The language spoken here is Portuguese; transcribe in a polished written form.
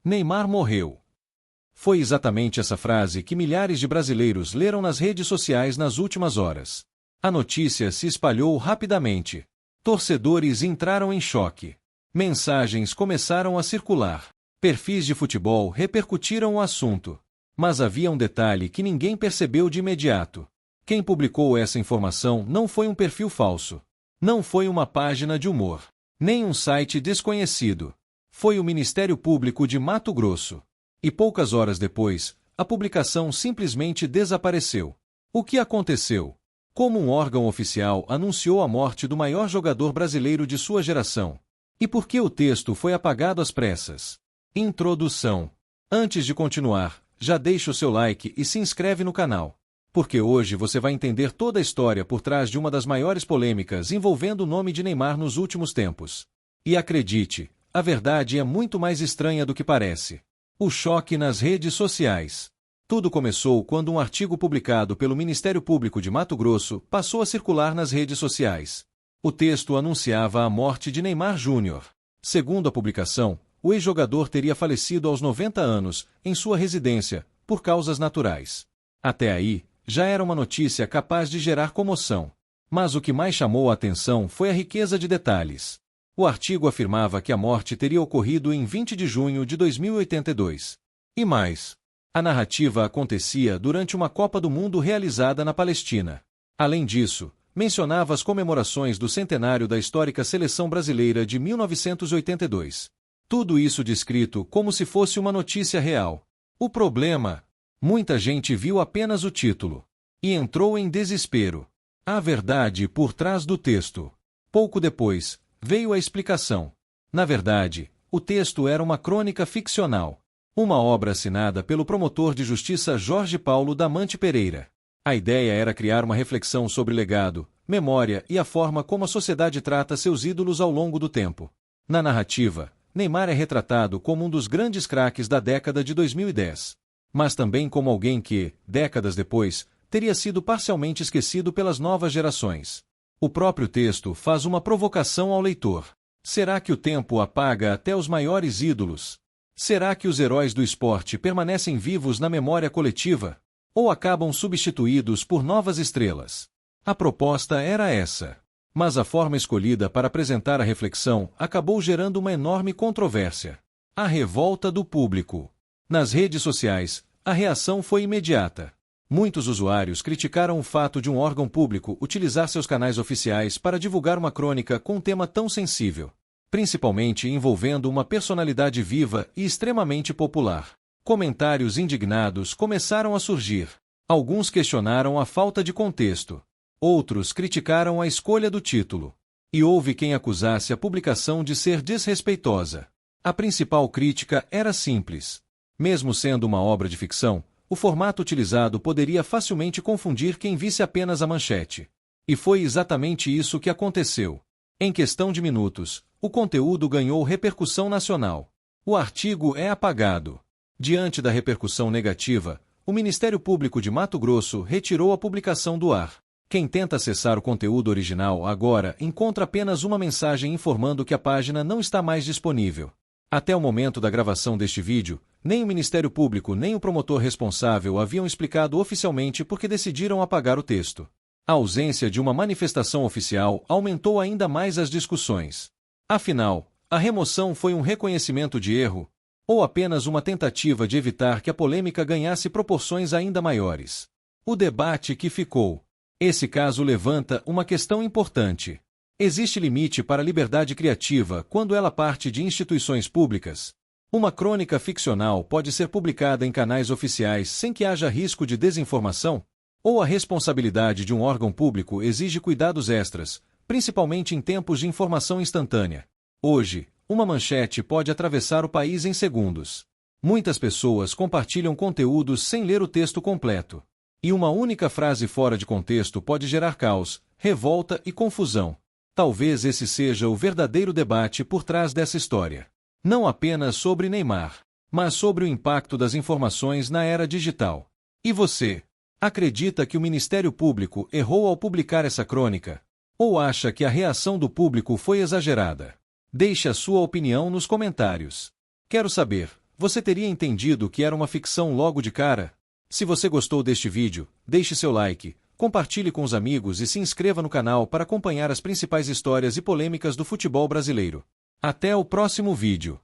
Neymar morreu. Foi exatamente essa frase que milhares de brasileiros leram nas redes sociais nas últimas horas. A notícia se espalhou rapidamente. Torcedores entraram em choque. Mensagens começaram a circular. Perfis de futebol repercutiram o assunto. Mas havia um detalhe que ninguém percebeu de imediato. Quem publicou essa informação não foi um perfil falso. Não foi uma página de humor. Nem um site desconhecido. Foi o Ministério Público de Mato Grosso. E poucas horas depois, a publicação simplesmente desapareceu. O que aconteceu? Como um órgão oficial anunciou a morte do maior jogador brasileiro de sua geração? E por que o texto foi apagado às pressas? Introdução. Antes de continuar, já deixa o seu like e se inscreve no canal. Porque hoje você vai entender toda a história por trás de uma das maiores polêmicas envolvendo o nome de Neymar nos últimos tempos. E acredite, a verdade é muito mais estranha do que parece. O choque nas redes sociais. Tudo começou quando um artigo publicado pelo Ministério Público de Mato Grosso passou a circular nas redes sociais. O texto anunciava a morte de Neymar Júnior. Segundo a publicação, o ex-jogador teria falecido aos 90 anos, em sua residência, por causas naturais. Até aí, já era uma notícia capaz de gerar comoção. Mas o que mais chamou a atenção foi a riqueza de detalhes. O artigo afirmava que a morte teria ocorrido em 20 de junho de 2082. E mais, a narrativa acontecia durante uma Copa do Mundo realizada na Palestina. Além disso, mencionava as comemorações do centenário da histórica seleção brasileira de 1982. Tudo isso descrito como se fosse uma notícia real. O problema? Muita gente viu apenas o título e entrou em desespero. A verdade por trás do texto. Pouco depois, veio a explicação. Na verdade, o texto era uma crônica ficcional. Uma obra assinada pelo promotor de justiça Jorge Paulo Damante Pereira. A ideia era criar uma reflexão sobre legado, memória e a forma como a sociedade trata seus ídolos ao longo do tempo. Na narrativa, Neymar é retratado como um dos grandes craques da década de 2010. Mas também como alguém que, décadas depois, teria sido parcialmente esquecido pelas novas gerações. O próprio texto faz uma provocação ao leitor. Será que o tempo apaga até os maiores ídolos? Será que os heróis do esporte permanecem vivos na memória coletiva? Ou acabam substituídos por novas estrelas? A proposta era essa. Mas a forma escolhida para apresentar a reflexão acabou gerando uma enorme controvérsia. A revolta do público. Nas redes sociais, a reação foi imediata. Muitos usuários criticaram o fato de um órgão público utilizar seus canais oficiais para divulgar uma crônica com um tema tão sensível, principalmente envolvendo uma personalidade viva e extremamente popular. Comentários indignados começaram a surgir. Alguns questionaram a falta de contexto. Outros criticaram a escolha do título. E houve quem acusasse a publicação de ser desrespeitosa. A principal crítica era simples. Mesmo sendo uma obra de ficção, o formato utilizado poderia facilmente confundir quem visse apenas a manchete. E foi exatamente isso que aconteceu. Em questão de minutos, o conteúdo ganhou repercussão nacional. O artigo é apagado. Diante da repercussão negativa, o Ministério Público de Mato Grosso retirou a publicação do ar. Quem tenta acessar o conteúdo original agora encontra apenas uma mensagem informando que a página não está mais disponível. Até o momento da gravação deste vídeo, nem o Ministério Público nem o promotor responsável haviam explicado oficialmente por que decidiram apagar o texto. A ausência de uma manifestação oficial aumentou ainda mais as discussões. Afinal, a remoção foi um reconhecimento de erro? Ou apenas uma tentativa de evitar que a polêmica ganhasse proporções ainda maiores? O debate que ficou. Esse caso levanta uma questão importante. Existe limite para a liberdade criativa quando ela parte de instituições públicas? Uma crônica ficcional pode ser publicada em canais oficiais sem que haja risco de desinformação? Ou a responsabilidade de um órgão público exige cuidados extras, principalmente em tempos de informação instantânea? Hoje, uma manchete pode atravessar o país em segundos. Muitas pessoas compartilham conteúdos sem ler o texto completo. E uma única frase fora de contexto pode gerar caos, revolta e confusão. Talvez esse seja o verdadeiro debate por trás dessa história. Não apenas sobre Neymar, mas sobre o impacto das informações na era digital. E você? Acredita que o Ministério Público errou ao publicar essa crônica? Ou acha que a reação do público foi exagerada? Deixe a sua opinião nos comentários. Quero saber, Você teria entendido que era uma ficção logo de cara? Se você gostou deste vídeo, deixe seu like, compartilhe com os amigos e se inscreva no canal para acompanhar as principais histórias e polêmicas do futebol brasileiro. Até o próximo vídeo.